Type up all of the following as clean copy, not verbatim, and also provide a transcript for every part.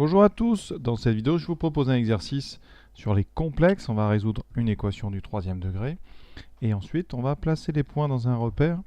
Bonjour à tous, dans cette vidéo je vous propose un exercice sur les complexes. On va résoudre une équation du troisième degré et ensuite on va placer les points dans un repère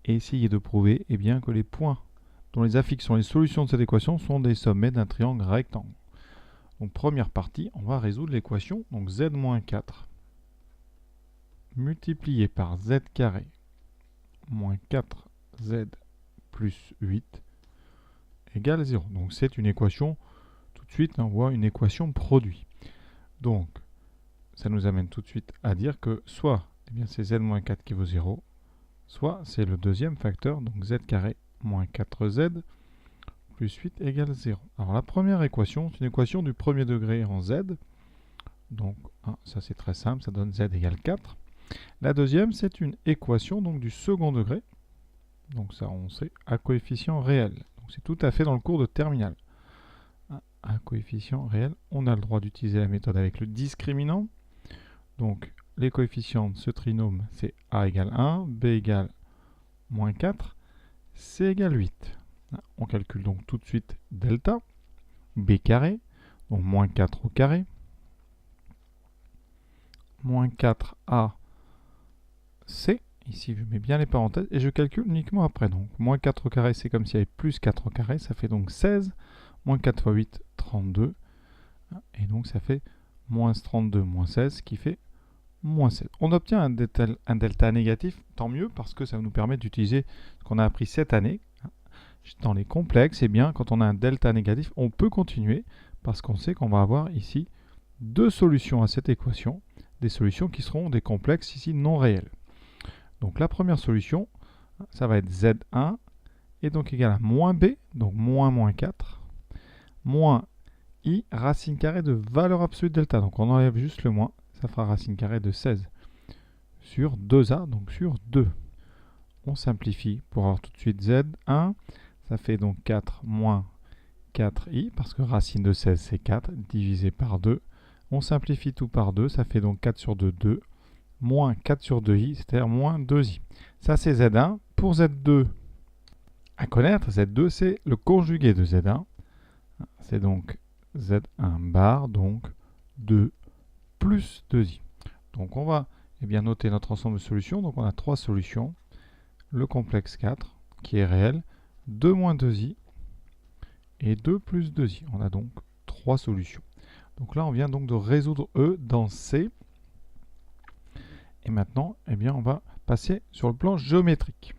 et essayer de prouver bien, que les points dont les affixes sont les solutions de cette équation sont des sommets d'un triangle rectangle. Donc première partie, on va résoudre l'équation, donc z-4 multiplié par z carré moins 4z plus 8 égale 0. Donc c'est une équation, tout de suite on voit une équation produit. Donc ça nous amène tout de suite à dire que soit c'est z-4 qui vaut 0, soit c'est le deuxième facteur, donc z carré moins 4z plus 8 égale 0. Alors la première équation, c'est une équation du premier degré en z. Donc ça c'est très simple, ça donne z égale 4. La deuxième, c'est une équation donc, du second degré. Donc ça on sait, à coefficient réel. Donc c'est tout à fait dans le cours de terminale. Un coefficient réel, on a le droit d'utiliser la méthode avec le discriminant. Donc les coefficients de ce trinôme, c'est a égale 1, b égale moins 4, c égale 8. On calcule donc tout de suite delta, b carré, donc moins 4 au carré, moins 4a, c, ici je mets bien les parenthèses, et je calcule uniquement après. Donc moins 4 au carré, c'est comme s'il y avait plus 4 au carré, ça fait donc 16, moins 4 fois 8, 32, et donc ça fait moins 32 moins 16, qui fait moins 7. On obtient un delta négatif, tant mieux, parce que ça nous permet d'utiliser ce qu'on a appris cette année. Dans les complexes, quand on a un delta négatif, on peut continuer, parce qu'on sait qu'on va avoir ici deux solutions à cette équation, des solutions qui seront des complexes ici non réels. Donc la première solution, ça va être z1, et donc égal à moins b, donc moins 4, moins i racine carrée de valeur absolue de delta. Donc on enlève juste le moins, ça fera racine carrée de 16 sur 2a, donc sur 2. On simplifie pour avoir tout de suite z1, ça fait donc 4 moins 4i, parce que racine de 16 c'est 4, divisé par 2. On simplifie tout par 2, ça fait donc 4 sur 2, 2, moins 4 sur 2i, c'est-à-dire moins 2i. Ça c'est z1. Pour z2, à connaître, z2 c'est le conjugué de z1. C'est donc z1 bar, donc 2 plus 2i. Donc on va noter notre ensemble de solutions. Donc on a trois solutions. Le complexe 4 qui est réel, 2 moins 2i et 2 plus 2i. On a donc trois solutions. Donc là on vient donc de résoudre E dans C. Et maintenant on va passer sur le plan géométrique.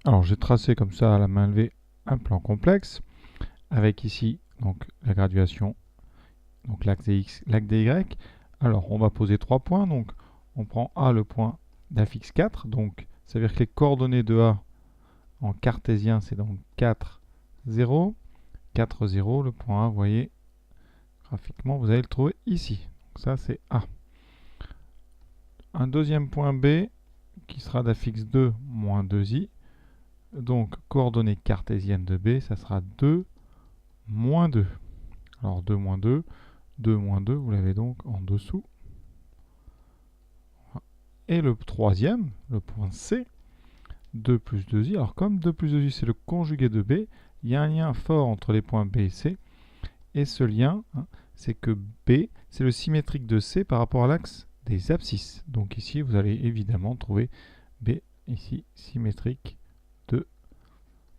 Alors j'ai tracé comme ça à la main levée un plan complexe avec ici donc la graduation, donc l'axe des x, l'axe des y. Alors on va poser 3 points, donc on prend A, le point d'affixe 4, donc ça veut dire que les coordonnées de A en cartésien c'est donc 4, 0, 4, 0, le point A, vous voyez, graphiquement vous allez le trouver ici, donc ça c'est A. Un deuxième point B qui sera d'affixe 2, moins 2i, donc coordonnées cartésiennes de B, ça sera 2, moins 2. Alors 2 moins 2, 2 moins 2, vous l'avez donc en dessous. Et le troisième, le point C, 2 plus 2i. Alors comme 2 plus 2i c'est le conjugué de B, il y a un lien fort entre les points B et C. Et ce lien, c'est que B, c'est le symétrique de C par rapport à l'axe des abscisses. Donc ici, vous allez évidemment trouver B, ici, symétrique de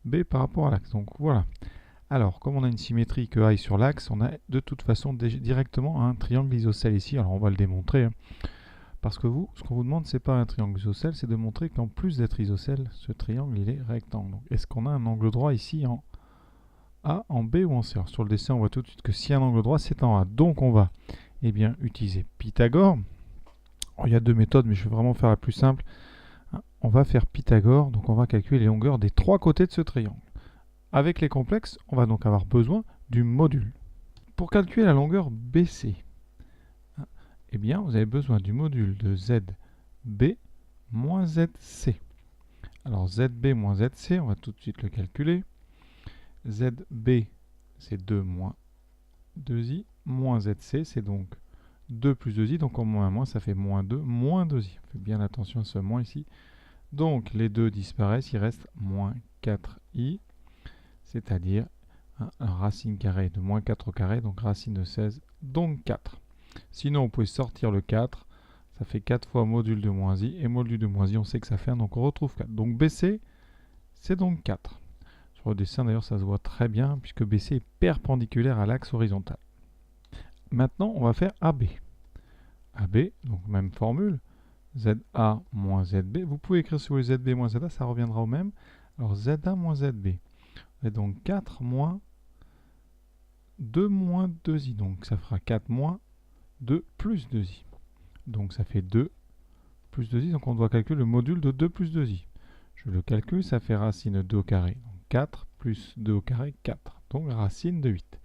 B par rapport à l'axe. Donc voilà. Alors, comme on a une symétrie que A est sur l'axe, on a de toute façon directement un triangle isocèle ici. Alors on va le démontrer. Parce que ce qu'on vous demande, c'est pas un triangle isocèle, c'est de montrer qu'en plus d'être isocèle, ce triangle, il est rectangle. Est-ce qu'on a un angle droit ici en A, en B ou en C? Alors, sur le dessin, on voit tout de suite que si un angle droit, c'est en A. Donc, on va utiliser Pythagore. Alors, il y a deux méthodes, mais je vais vraiment faire la plus simple. On va faire Pythagore, donc on va calculer les longueurs des trois côtés de ce triangle. Avec les complexes, on va donc avoir besoin du module. Pour calculer la longueur BC, vous avez besoin du module de ZB moins ZC. Alors ZB moins ZC, on va tout de suite le calculer. ZB, c'est 2 moins 2i, moins ZC, c'est donc 2 plus 2i, donc en moins un moins, ça fait moins 2, moins 2i. Faites bien attention à ce moins ici. Donc les deux disparaissent, il reste moins 4i, c'est-à-dire Alors, racine carrée de moins 4 au carré, donc racine de 16, donc 4. Sinon, vous pouvez sortir le 4. Ça fait 4 fois module de moins i. Et module de moins i, on sait que ça fait 1, donc on retrouve 4. Donc BC, c'est donc 4. Sur le dessin, d'ailleurs, ça se voit très bien, puisque BC est perpendiculaire à l'axe horizontal. Maintenant, on va faire AB. AB, donc même formule. ZA moins ZB. Vous pouvez écrire sur les ZB moins ZA, ça reviendra au même. Alors ZA moins ZB. Et donc 4 moins 2 moins 2i. Donc ça fera 4 moins 2 plus 2i. Donc ça fait 2 plus 2i. Donc on doit calculer le module de 2 plus 2i. Je le calcule, ça fait racine de 2 au carré. Donc 4 plus 2 au carré, 4. Donc racine de 8.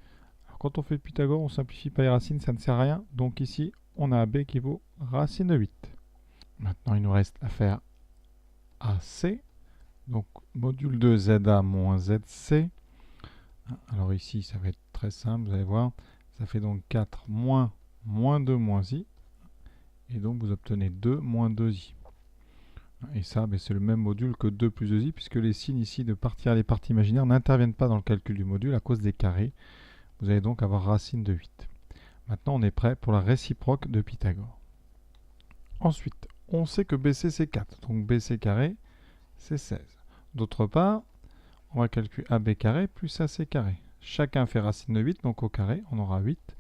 Alors quand on fait le Pythagore, on ne simplifie pas les racines, ça ne sert à rien. Donc ici, on a AB qui vaut racine de 8. Maintenant, il nous reste à faire AC. Donc module de ZA moins ZC. Alors ici, ça va être très simple, vous allez voir. Ça fait donc 4 moins 2 moins i. Et donc vous obtenez 2 moins 2i. Et ça, c'est le même module que 2 plus 2i, puisque les signes ici de partie à les parties imaginaires n'interviennent pas dans le calcul du module à cause des carrés. Vous allez donc avoir racine de 8. Maintenant, on est prêt pour la réciproque de Pythagore. Ensuite, on sait que BC c'est 4, donc BC carré c'est 16. D'autre part, on va calculer AB carré plus AC carré. Chacun fait racine de 8, donc au carré, on aura 8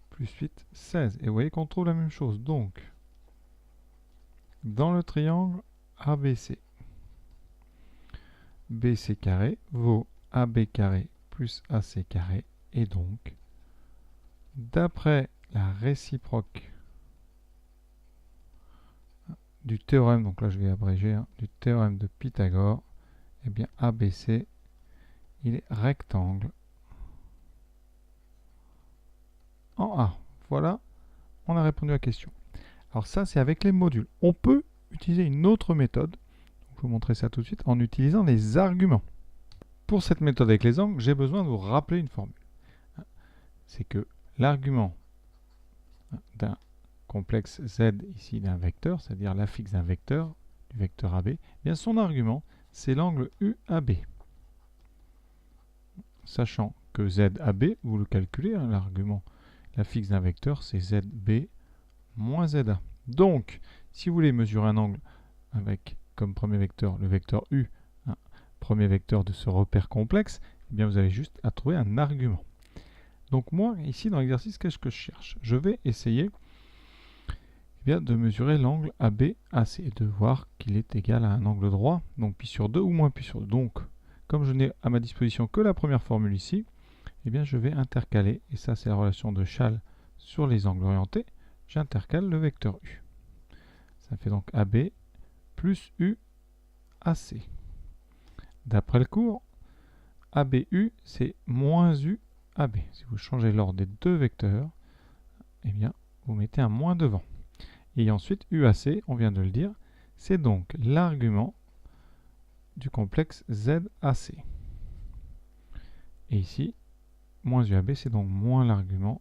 plus 8, 16. Et vous voyez qu'on trouve la même chose. Donc, dans le triangle ABC, BC carré vaut AB carré plus AC carré. Et donc, d'après la réciproque du théorème, donc là je vais abréger, du théorème de Pythagore, eh bien ABC, il est rectangle en A. Voilà, on a répondu à la question. Alors ça, c'est avec les modules. On peut utiliser une autre méthode, je vais vous montrer ça tout de suite, en utilisant les arguments. Pour cette méthode avec les angles, j'ai besoin de vous rappeler une formule. C'est que l'argument d'un complexe Z ici d'un vecteur, c'est-à-dire l'affixe d'un vecteur, du vecteur AB, eh bien son argument, c'est l'angle UAB. Sachant que ZAB, vous le calculez, l'argument, l'affixe d'un vecteur, c'est ZB moins ZA. Donc, si vous voulez mesurer un angle avec comme premier vecteur le vecteur U, premier vecteur de ce repère complexe, eh bien vous avez juste à trouver un argument. Donc moi, ici dans l'exercice, qu'est-ce que je cherche? Je vais essayer de mesurer l'angle ABAC et de voir qu'il est égal à un angle droit, donc pi sur 2 ou moins pi sur 2. Donc, comme je n'ai à ma disposition que la première formule ici, eh bien je vais intercaler, et ça c'est la relation de Schall sur les angles orientés, j'intercale le vecteur U. Ça fait donc AB plus UAC. D'après le cours, ABU c'est moins UAB. Si vous changez l'ordre des deux vecteurs, eh bien vous mettez un moins devant. Et ensuite, UAC, on vient de le dire, c'est donc l'argument du complexe ZAC. Et ici, moins UAB, c'est donc moins l'argument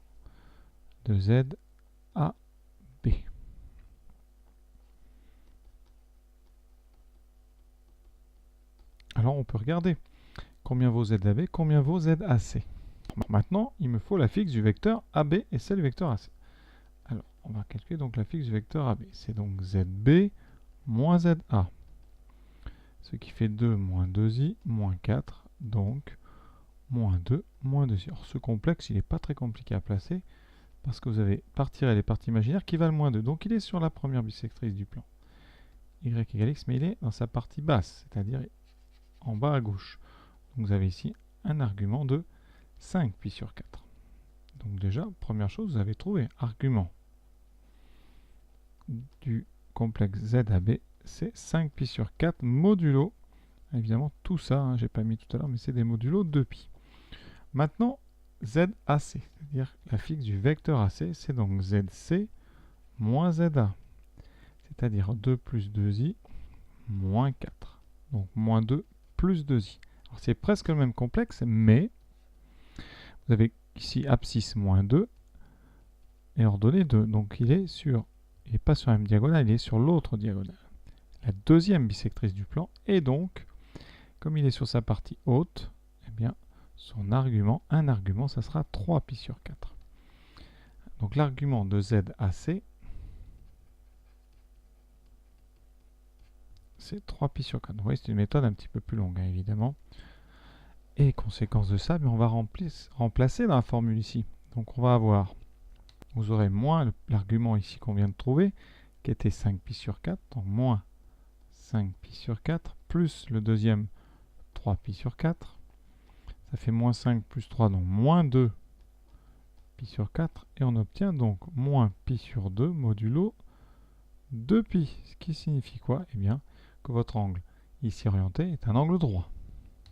de ZAB. Alors, on peut regarder combien vaut ZAB, combien vaut ZAC. Maintenant, il me faut l'affixe du vecteur AB et celle du vecteur AC. Alors, on va calculer donc l'affixe du vecteur AB. C'est donc ZB moins ZA. Ce qui fait 2 moins 2i moins 4. Donc, moins 2 moins 2i. Alors, ce complexe, il n'est pas très compliqué à placer parce que vous avez partie réelle et partie imaginaire qui valent moins 2. Donc, il est sur la première bisectrice du plan. Y égale x, mais il est dans sa partie basse, c'est-à-dire en bas à gauche. Donc, vous avez ici un argument de 5 pi sur 4. Donc déjà, première chose, vous avez trouvé argument du complexe ZAB, c'est 5 pi sur 4 modulo, évidemment tout ça, j'ai pas mis tout à l'heure, mais c'est des modulos de pi. Maintenant, ZAC, c'est-à-dire l'affixe du vecteur AC, c'est donc ZC moins ZA, c'est-à-dire 2 plus 2i moins 4. Donc moins 2 plus 2i. Alors c'est presque le même complexe, mais vous avez ici abscisse moins 2 et ordonnée 2. Donc il n'est pas sur la même diagonale, il est sur l'autre diagonale. La deuxième bisectrice du plan. Et donc, comme il est sur sa partie haute, eh bien, son argument. Un argument, ça sera 3 pi sur 4. Donc l'argument de z à c, c'est 3 pi sur 4. Vous voyez, c'est une méthode un petit peu plus longue, hein, évidemment. Et conséquence de ça, mais on va remplacer dans la formule ici. Donc on va avoir, vous aurez moins l'argument ici qu'on vient de trouver, qui était 5 pi sur 4, donc moins 5 pi sur 4, plus le deuxième 3 pi sur 4. Ça fait moins 5 plus 3, donc moins 2 pi sur 4. Et on obtient donc moins pi sur 2 modulo 2 pi. Ce qui signifie quoi? Eh bien, que votre angle ici orienté est un angle droit.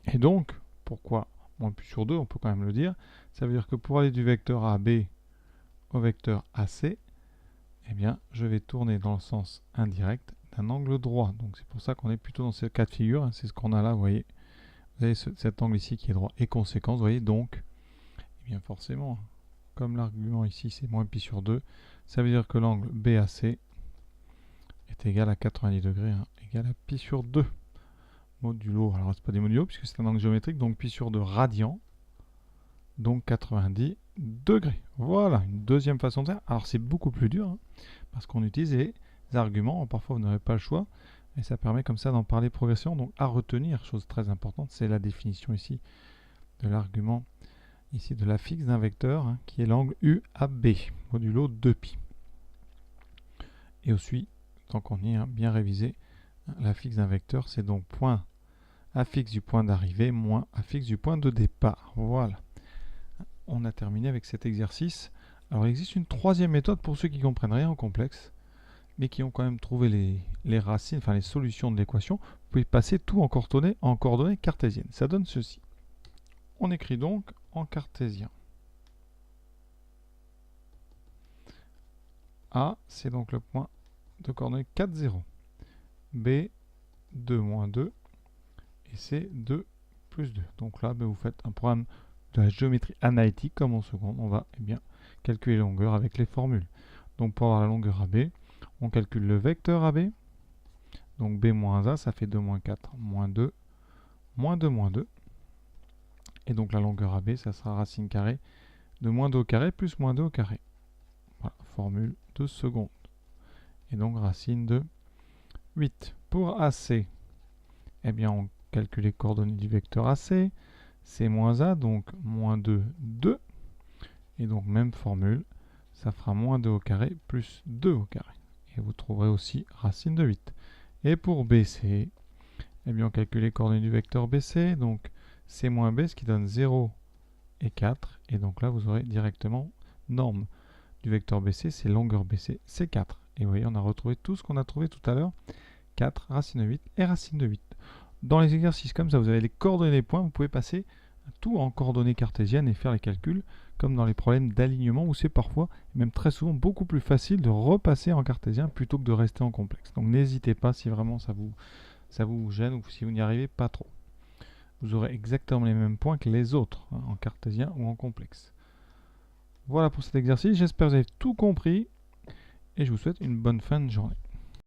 Et donc, pourquoi moins pi sur 2? On peut quand même le dire. Ça veut dire que pour aller du vecteur AB au vecteur AC, eh bien, je vais tourner dans le sens indirect d'un angle droit. Donc c'est pour ça qu'on est plutôt dans ce cas de figure. Hein. C'est ce qu'on a là, vous voyez. Vous avez cet angle ici qui est droit. Et conséquence, vous voyez, donc, eh bien forcément, comme l'argument ici c'est moins pi sur 2, ça veut dire que l'angle BAC est égal à 90 degrés, hein, égal à pi sur 2 modulo. Alors c'est pas des modulos puisque c'est un angle géométrique, donc pi sur 2 radian, donc 90 degrés. Voilà, une deuxième façon de faire. Alors c'est beaucoup plus dur, hein, parce qu'on utilise les arguments. Parfois vous n'aurez pas le choix, et ça permet comme ça d'en parler progression. Donc à retenir, chose très importante, c'est la définition ici de l'argument, ici de la fixe d'un vecteur, hein, qui est l'angle UAB, modulo 2pi. Et aussi, tant qu'on y est, hein, bien révisé, la fixe d'un vecteur, c'est donc point affixe du point d'arrivée moins affixe du point de départ. Voilà. On a terminé avec cet exercice. Alors il existe une troisième méthode pour ceux qui ne comprennent rien en complexe, mais qui ont quand même trouvé les racines, enfin les solutions de l'équation. Vous pouvez passer tout en coordonnées cartésiennes. Ça donne ceci. On écrit donc en cartésien. A, c'est donc le point de coordonnées 4, 0. B, 2, moins 2. Et C, 2, plus 2. Donc là, vous faites un programme de la géométrie analytique comme en seconde. On va calculer les longueurs avec les formules. Donc pour avoir la longueur AB, on calcule le vecteur AB. Donc B moins A, ça fait 2 moins 4, moins 2, moins 2, moins 2. Et donc la longueur AB, ça sera racine carrée de moins 2 au carré plus moins 2 au carré. Voilà, formule de seconde. Et donc racine de 8. Pour AC, eh bien on calcule les coordonnées du vecteur AC. C moins A, donc moins 2, 2. Et donc même formule, ça fera moins 2 au carré plus 2 au carré. Et vous trouverez aussi racine de 8. Et pour BC, eh bien on calcule les coordonnées du vecteur BC, donc C moins B, ce qui donne 0 et 4. Et donc là, vous aurez directement norme du vecteur BC, c'est longueur BC, c'est 4. Et vous voyez, on a retrouvé tout ce qu'on a trouvé tout à l'heure, 4, racine de 8 et racine de 8. Dans les exercices comme ça, vous avez les coordonnées des points, vous pouvez passer tout en coordonnées cartésiennes et faire les calculs, comme dans les problèmes d'alignement, où c'est parfois, même très souvent, beaucoup plus facile de repasser en cartésien plutôt que de rester en complexe. Donc n'hésitez pas si vraiment ça vous gêne ou si vous n'y arrivez pas trop. Vous aurez exactement les mêmes points que les autres, hein, en cartésien ou en complexe. Voilà pour cet exercice, j'espère que vous avez tout compris et je vous souhaite une bonne fin de journée.